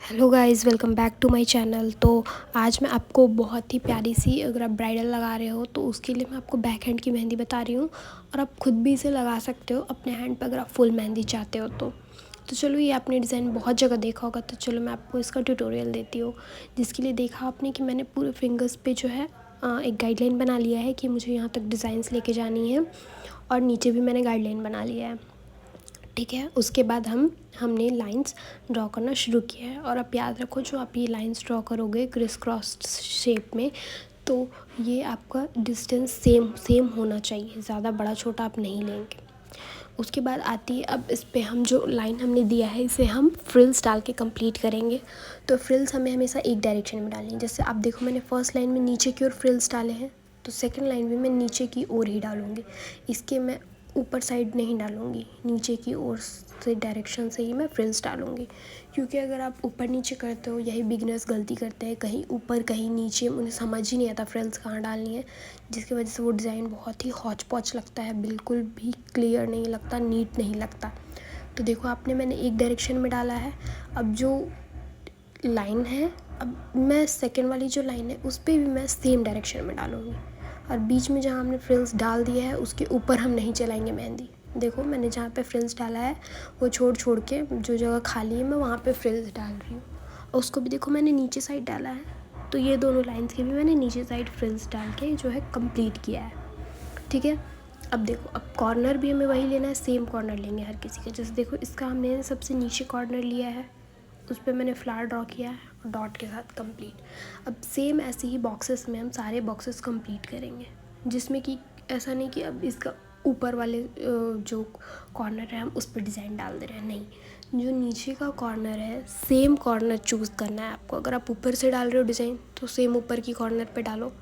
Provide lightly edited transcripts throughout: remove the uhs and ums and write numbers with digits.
Hello guys, welcome back to my channel. तो आज मैं आपको बहुत ही प्यारी सी, अगर आप ब्राइडल लगा रहे हो तो उसके लिए मैं आपको बैक हैंड की मेहंदी बता रही हूँ। और आप खुद भी इसे लगा सकते हो अपने हैंड पर अगर आप फुल मेहंदी चाहते हो तो चलो, ये आपने डिज़ाइन बहुत जगह देखा होगा, तो चलो मैं आपको इसका ट्यूटोरियल देती हूँ। जिसके लिए देखा आपने कि मैंने पूरे फिंगर्स पे जो है एक गाइडलाइन बना लिया है कि मुझे यहाँ तक डिज़ाइंस लेके जानी है, और नीचे भी मैंने गाइडलाइन बना लिया है। ठीक है, उसके बाद हमने लाइंस ड्रॉ करना शुरू किया है। और आप याद रखो, जो आप ये लाइंस ड्रॉ करोगे क्रिस क्रॉस शेप में, तो ये आपका डिस्टेंस सेम होना चाहिए, ज़्यादा बड़ा छोटा आप नहीं लेंगे। उसके बाद आती है, अब इस पे हम जो लाइन हमने दिया है इसे हम फ्रिल्स डाल के कंप्लीट करेंगे। तो फ्रिल्स हमें हमेशा एक डायरेक्शन में डालनी है। जैसे आप देखो, मैंने फर्स्ट लाइन में नीचे की ओर फ्रिल्स डाले हैं, तो सेकंड लाइन में मैं नीचे की ओर ही डालूँगी। इसके मैं ऊपर साइड नहीं डालूँगी, नीचे की ओर से डायरेक्शन से ही मैं फ्रिल्स डालूँगी। क्योंकि अगर आप ऊपर नीचे करते हो, यही बिगनर्स गलती करते हैं, कहीं ऊपर कहीं नीचे, उन्हें समझ ही नहीं आता फ्रिल्स कहाँ डालनी है, जिसकी वजह से वो डिज़ाइन बहुत ही हौच पौच लगता है, बिल्कुल भी क्लियर नहीं लगता, नीट नहीं लगता। तो देखो, मैंने एक डायरेक्शन में डाला है। अब जो लाइन है, अब मैं सेकेंड वाली जो लाइन है उस पर भी मैं सेम डायरेक्शन में डालूँगी। और बीच में जहाँ हमने फ्रिल्स डाल दिया है उसके ऊपर हम नहीं चलाएंगे मेहंदी। देखो, मैंने जहाँ पे फ्रिल्स डाला है वो छोड़ के जो जगह खाली है मैं वहाँ पे फ्रिल्स डाल रही हूँ। और उसको भी देखो, मैंने नीचे साइड डाला है, तो ये दोनों लाइन्स के भी मैंने नीचे साइड फ्रिल्स डाल के जो है कंप्लीट किया है। ठीक है, अब देखो, अब कॉर्नर भी हमें वही लेना है, सेम कॉर्नर लेंगे हर किसी का। जैसे देखो, इसका हमने सबसे नीचे कॉर्नर लिया है, उस पर मैंने फ्लावर ड्रॉ किया है और डॉट के साथ कंप्लीट। अब सेम ऐसे ही बॉक्सेस में हम सारे बॉक्सेस कंप्लीट करेंगे, जिसमें कि ऐसा नहीं कि अब इसका ऊपर वाले जो कॉर्नर है हम उस पर डिज़ाइन डाल दे रहे हैं, नहीं। जो नीचे का कॉर्नर है, सेम कॉर्नर चूज़ करना है आपको। अगर आप ऊपर से डाल रहे हो डिज़ाइन तो सेम ऊपर की कॉर्नर पे डालो।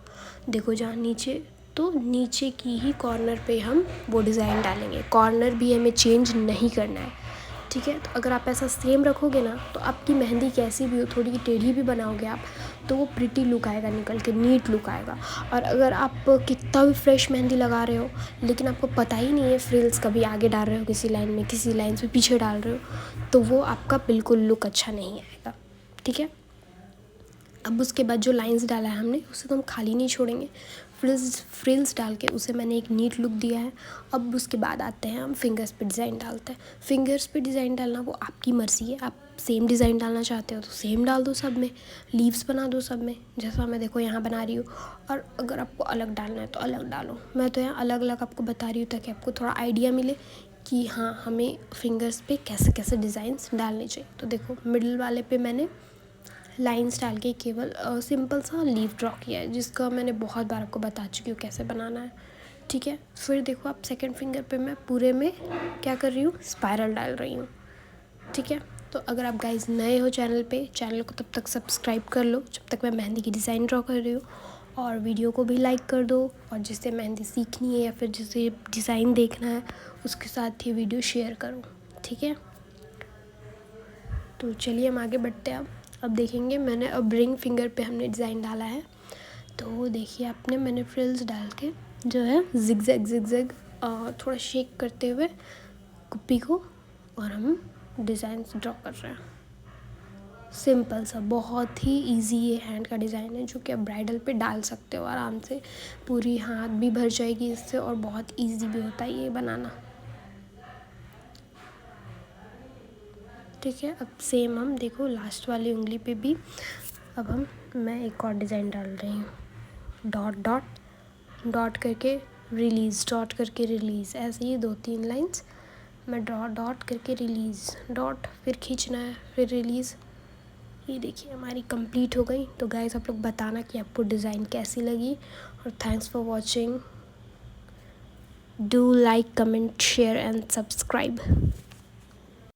देखो, जहाँ नीचे, तो नीचे की ही कॉर्नर पे हम वो डिज़ाइन डालेंगे, कॉर्नर भी हमें चेंज नहीं करना है। ठीक है, तो अगर आप ऐसा सेम रखोगे ना, तो आपकी मेहंदी कैसी भी हो, थोड़ी टेढ़ी भी बनाओगे आप, तो वो प्रिटी लुक आएगा, निकल के नीट लुक आएगा। और अगर आप कितना भी फ्रेश मेहंदी लगा रहे हो लेकिन आपको पता ही नहीं है फ्रिल्स कभी आगे डाल रहे हो किसी लाइन में, किसी लाइन से पीछे डाल रहे हो, तो वो आपका बिल्कुल लुक अच्छा नहीं आएगा। ठीक है, अब उसके बाद जो लाइंस डाला है हमने उसे तो हम खाली नहीं छोड़ेंगे, फ्रिल्स डाल के उसे मैंने एक नीट लुक दिया है। अब उसके बाद आते हैं हम फिंगर्स पे डिज़ाइन डालते हैं। फिंगर्स पे डिज़ाइन डालना वो आपकी मर्ज़ी है, आप सेम डिज़ाइन डालना चाहते हो तो सेम डाल दो, सब में लीव्स बना दो सब में, जैसा मैं देखो यहाँ बना रही हूँ। और अगर आपको अलग डालना है तो अलग डालो। मैं तो यहाँ अलग अलग आपको बता रही हूँ ताकि आपको थोड़ा आइडिया मिले कि हाँ, हमें फिंगर्स पे कैसे कैसे डिज़ाइंस डालने चाहिए। तो देखो, मिडिल वाले पे मैंने लाइंस डाल के केवल सिंपल सा लीव ड्रॉ किया है, जिसका मैंने बहुत बार आपको बता चुकी हूँ कैसे बनाना है। ठीक है, फिर देखो, आप सेकंड फिंगर पे मैं पूरे में क्या कर रही हूँ, स्पाइरल डाल रही हूँ। ठीक है, तो अगर आप गाइस नए हो चैनल पे, चैनल को तब तक सब्सक्राइब कर लो जब तक मैं मेहंदी की डिज़ाइन ड्रॉ कर रही हूँ। और वीडियो को भी लाइक कर दो, और जिससे मेहंदी सीखनी है या फिर जिसे डिज़ाइन देखना है उसके साथ ये वीडियो शेयर करो। ठीक है, तो चलिए हम आगे बढ़ते हैं। अब देखेंगे, मैंने अब रिंग फिंगर पे हमने डिज़ाइन डाला है। तो देखिए, मैंने फ्रिल्स डाल के जो है जिगजैग थोड़ा शेक करते हुए कुप्पी को, और हम डिज़ाइंस ड्रॉ कर रहे हैं। सिंपल सा, बहुत ही इजी ये हैंड का डिज़ाइन है, जो कि आप ब्राइडल पे डाल सकते हो आराम से। पूरी हाथ भी भर जाएगी इससे, और बहुत इजी भी होता है ये बनाना। ठीक है, अब सेम हम देखो लास्ट वाली उंगली पे भी अब मैं एक और डिज़ाइन डाल रही हूँ। डॉट डॉट डॉट करके रिलीज़, डॉट करके रिलीज़, ऐसे ही 2-3 लाइंस मैं डॉट डॉट करके रिलीज़, डॉट फिर खींचना है, फिर रिलीज़। ये देखिए, हमारी कंप्लीट हो गई। तो गाइस, आप लोग बताना कि आपको डिज़ाइन कैसी लगी, और thanks for watching. Do like, comment, share and subscribe.